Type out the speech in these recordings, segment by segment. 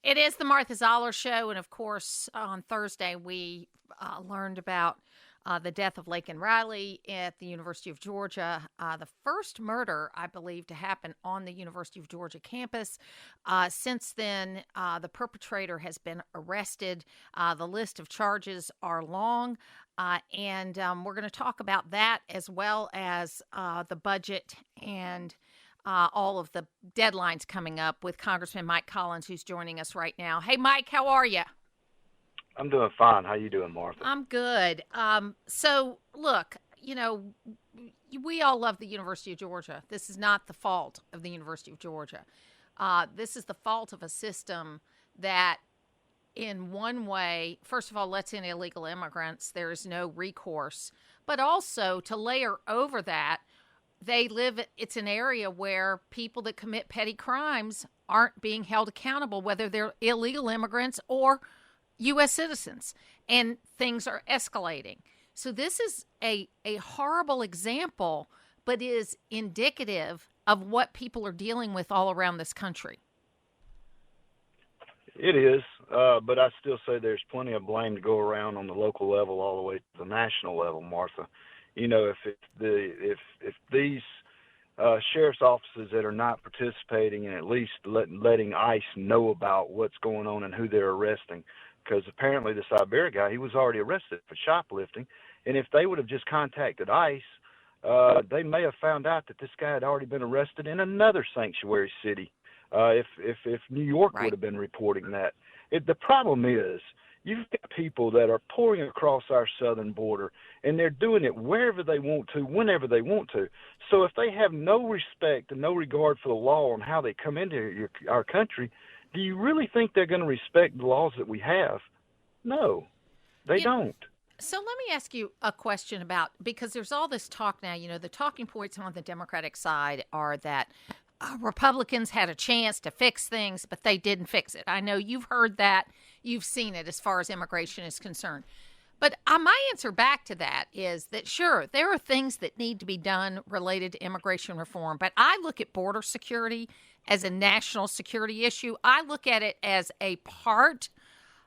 It is the Martha Zoller Show, and of course, on Thursday we learned about the death of Laken Riley at the University of Georgia. The first murder, I believe, to happen on the University of Georgia campus. Since then, the perpetrator has been arrested. The list of charges are long, and we're going to talk about that as well as the budget and all of the deadlines coming up with Congressman Mike Collins, who's joining us right now. Hey, Mike, how are you? I'm doing fine. How you doing, Martha? I'm good. So, look, we all love the University of Georgia. This is not the fault of the University of Georgia. This is the fault of a system that, in one way, first of all, lets in illegal immigrants. There is no recourse. But also, to layer over that, it's an area where people that commit petty crimes aren't being held accountable, whether they're illegal immigrants or U.S. citizens, and things are escalating. So this is a horrible example, but is indicative of what people are dealing with all around this country. It is, but I still say there's plenty of blame to go around on the local level all the way to the national level, Martha. You know, if these sheriff's offices that are not participating and at least letting ICE know about what's going on and who they're arresting, because apparently this Iberia guy, he was already arrested for shoplifting, and if they would have just contacted ICE, they may have found out that this guy had already been arrested in another sanctuary city. If New York Right. would have been reporting that. The problem is, you've got people that are pouring across our southern border, and they're doing it wherever they want to, whenever they want to. So if they have no respect and no regard for the law and how they come into our country, do you really think they're going to respect the laws that we have? No, they don't. So let me ask you a question about, because there's all this talk now, the talking points on the Democratic side are that Republicans had a chance to fix things, but they didn't fix it. I know you've heard that. You've seen it as far as immigration is concerned. But my answer back to that is that, sure, there are things that need to be done related to immigration reform, but I look at border security as a national security issue. I look at it as a part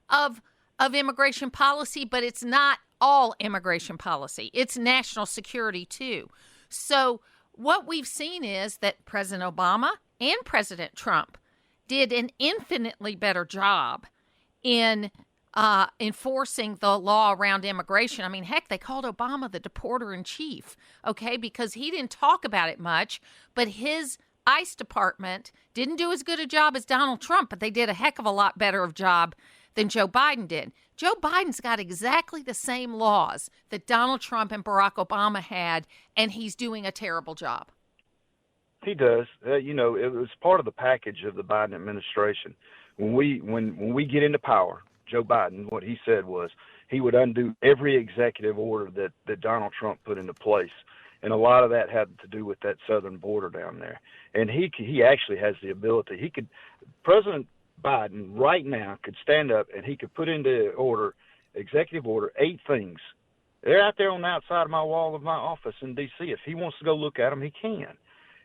of immigration policy, but it's not all immigration policy. It's national security, too. So what we've seen is that President Obama and President Trump did an infinitely better job in enforcing the law around immigration. I mean, heck, they called Obama the deporter in chief, okay, because he didn't talk about it much, but his ICE department didn't do as good a job as Donald Trump, but they did a heck of a lot better of job than Joe Biden did. Joe Biden's got exactly the same laws that Donald Trump and Barack Obama had, and he's doing a terrible job. He does. It was part of the package of the Biden administration. When we get into power, Joe Biden, what he said was he would undo every executive order that Donald Trump put into place. And a lot of that had to do with that southern border down there. And he actually has the ability. President Biden right now could stand up and he could put into executive order 8 things. They're out there on the outside of my wall of my office in D.C. If he wants to go look at them, he can.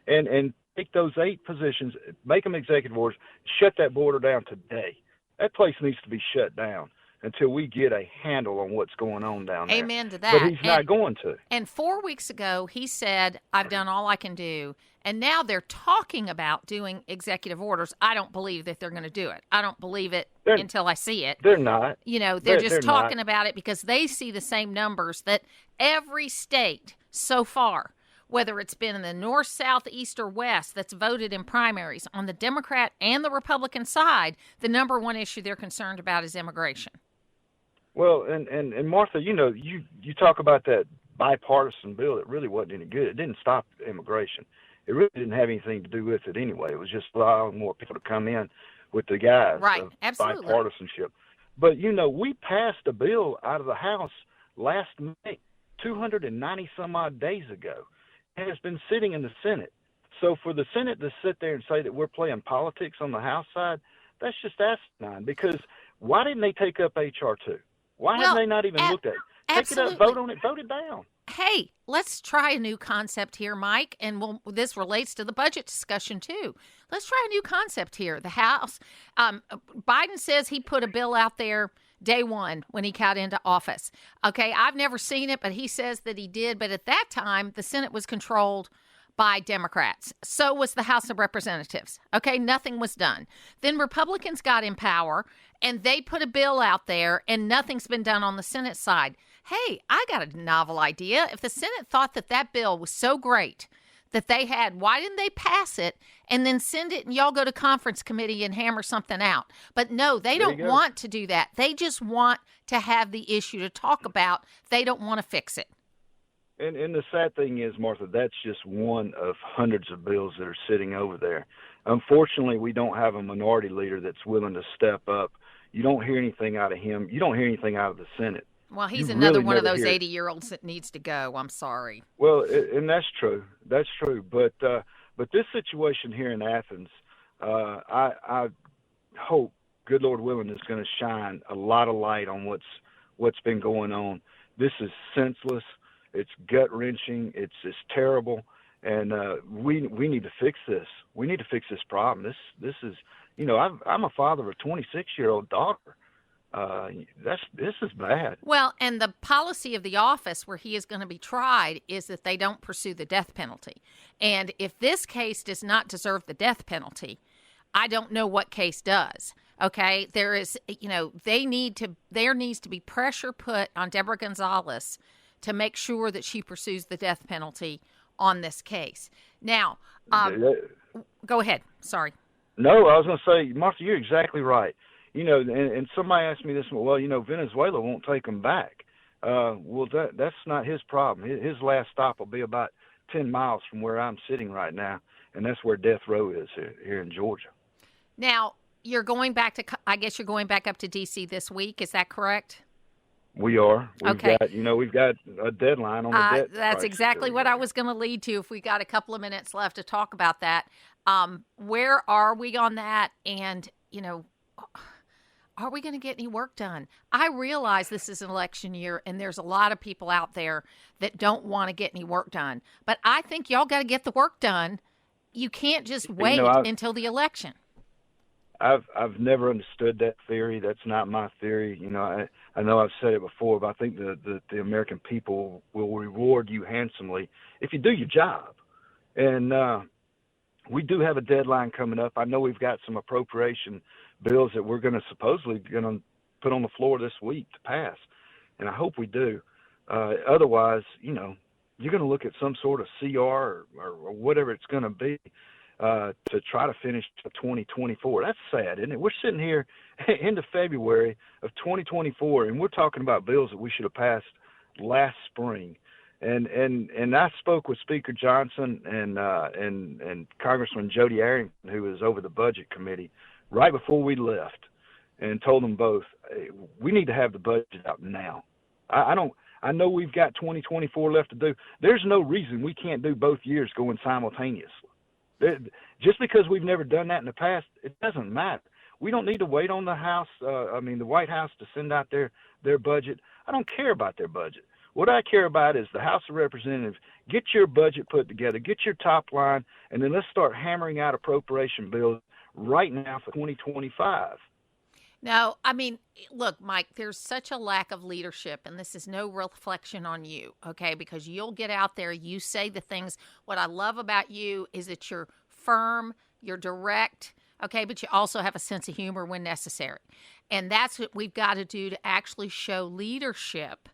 And take those 8 positions, make them executive orders, shut that border down today. That place needs to be shut down until we get a handle on what's going on down there. Amen to that. But he's not going to. And 4 weeks ago, he said, I've done all I can do. And now they're talking about doing executive orders. I don't believe that they're going to do it. I don't believe it until I see it. They're not. They're just talking about it because they see the same numbers that every state so far, whether it's been in the north, south, east, or west, that's voted in primaries on the Democrat and the Republican side, the number one issue they're concerned about is immigration. Well, and Martha, you talk about that bipartisan bill that really wasn't any good. It didn't stop immigration. It really didn't have anything to do with it anyway. It was just allowing more people to come in with the guise of Absolutely. bipartisanship. But, we passed a bill out of the House last May, 290-some-odd days ago. It has been sitting in the Senate. So for the Senate to sit there and say that we're playing politics on the House side, that's just asinine. Because why didn't they take up H.R. 2? Why haven't they not even looked at it? Take it up, vote on it, vote it down. hey, let's try a new concept here, Mike, and this relates to the budget discussion too. Let's try a new concept here. The House, Biden says he put a bill out there day one when he got into office. Okay, I've never seen it, but he says that he did. But at that time, the Senate was controlled by Democrats. So was the House of Representatives. Okay, nothing was done. Then Republicans got in power, and they put a bill out there, and nothing's been done on the Senate side. Hey, I got a novel idea. If the Senate thought that that bill was so great that they had, why didn't they pass it and then send it and y'all go to conference committee and hammer something out? But no, they don't want to do that. They just want to have the issue to talk about. They don't want to fix it. And the sad thing is, Martha, that's just one of hundreds of bills that are sitting over there. Unfortunately, we don't have a minority leader that's willing to step up. You don't hear anything out of him. You don't hear anything out of the Senate. Well, he's another one of those 80-year-olds that needs to go. I'm sorry. Well, and that's true. That's true. But this situation here in Athens, I hope, good Lord willing, is going to shine a lot of light on what's been going on. This is senseless. It's gut-wrenching. It's terrible. And we need to fix this. We need to fix this problem. This is, I'm a father of a 26-year-old daughter. This is bad. Well, and the policy of the office where he is going to be tried is that they don't pursue the death penalty. And if this case does not deserve the death penalty, I don't know what case does. Okay, there is, there needs to be pressure put on Deborah Gonzales to make sure that she pursues the death penalty on this case. Now, go ahead. Sorry. No, I was going to say, Martha, you're exactly right. And somebody asked me this, well, Venezuela won't take them back. Well, that's not his problem. His last stop will be about 10 miles from where I'm sitting right now, and that's where death row is here in Georgia. Now, you're going back up to D.C. this week. Is that correct? We are. Okay. We've got a deadline on the debt. That's exactly what I was going to lead to if we got a couple of minutes left to talk about that. Where are we on that? And, are we going to get any work done? I realize this is an election year and there's a lot of people out there that don't want to get any work done. But I think y'all got to get the work done. You can't just wait until the election. I've never understood that theory. That's not my theory. I know I've said it before, but I think the American people will reward you handsomely if you do your job. And we do have a deadline coming up. I know we've got some appropriation bills that we're supposedly going to put on the floor this week to pass, and I hope we do. Otherwise, you're going to look at some sort of CR or whatever it's going to be to try to finish 2024. That's sad, isn't it? We're sitting here into February of 2024, and we're talking about bills that we should have passed last spring. And I spoke with Speaker Johnson and Congressman Jody Arrington, who was over the Budget Committee, right before we left, and told them both, hey, we need to have the budget out now. I know we've got 2024 left to do. There's no reason we can't do both years going simultaneously. Just because we've never done that in the past, it doesn't matter. We don't need to wait on the White House to send out their budget. I don't care about their budget. What I care about is the House of Representatives. Get your budget put together, get your top line, and then let's start hammering out appropriation bills right now for 2025. No, look, Mike, there's such a lack of leadership, and this is no reflection on you, okay? Because you'll get out there, you say the things. What I love about you is that you're firm, you're direct, okay? But you also have a sense of humor when necessary. And that's what we've got to do to actually show leadership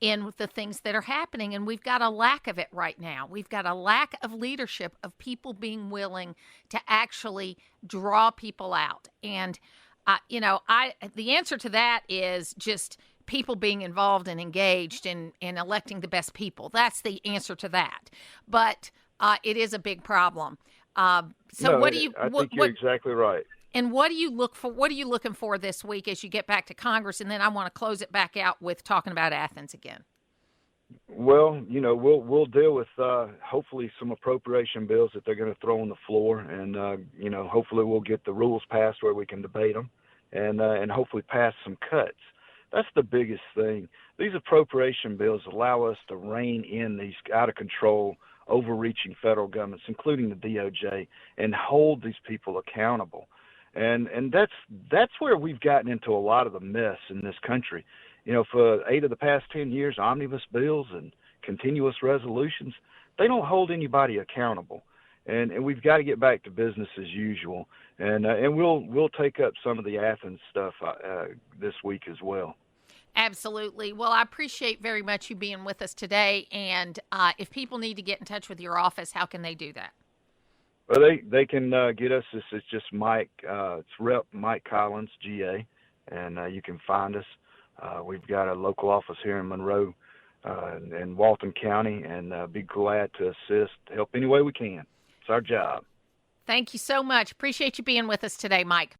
in the things that are happening. And we've got a lack of it right now. We've got a lack of leadership, of people being willing to actually draw people out. And the answer to that is just people being involved and engaged in electing the best people. That's the answer to that. But it is a big problem. I think you're exactly right. And what do you look for? What are you looking for this week as you get back to Congress? And then I want to close it back out with talking about Athens again. Well, we'll deal with hopefully some appropriation bills that they're going to throw on the floor, and hopefully we'll get the rules passed where we can debate them, and hopefully pass some cuts. That's the biggest thing. These appropriation bills allow us to rein in these out of control, overreaching federal governments, including the DOJ, and hold these people accountable. And that's where we've gotten into a lot of the mess in this country. For 8 of the past 10 years, omnibus bills and continuous resolutions, they don't hold anybody accountable. And we've got to get back to business as usual. And we'll take up some of the Athens stuff this week as well. Absolutely. Well, I appreciate very much you being with us today. And if people need to get in touch with your office, how can they do that? Well, they can get us. It's just Mike. It's Rep. Mike Collins, GA, and you can find us. We've got a local office here in Monroe and Walton County, and be glad to assist, help any way we can. It's our job. Thank you so much. Appreciate you being with us today, Mike.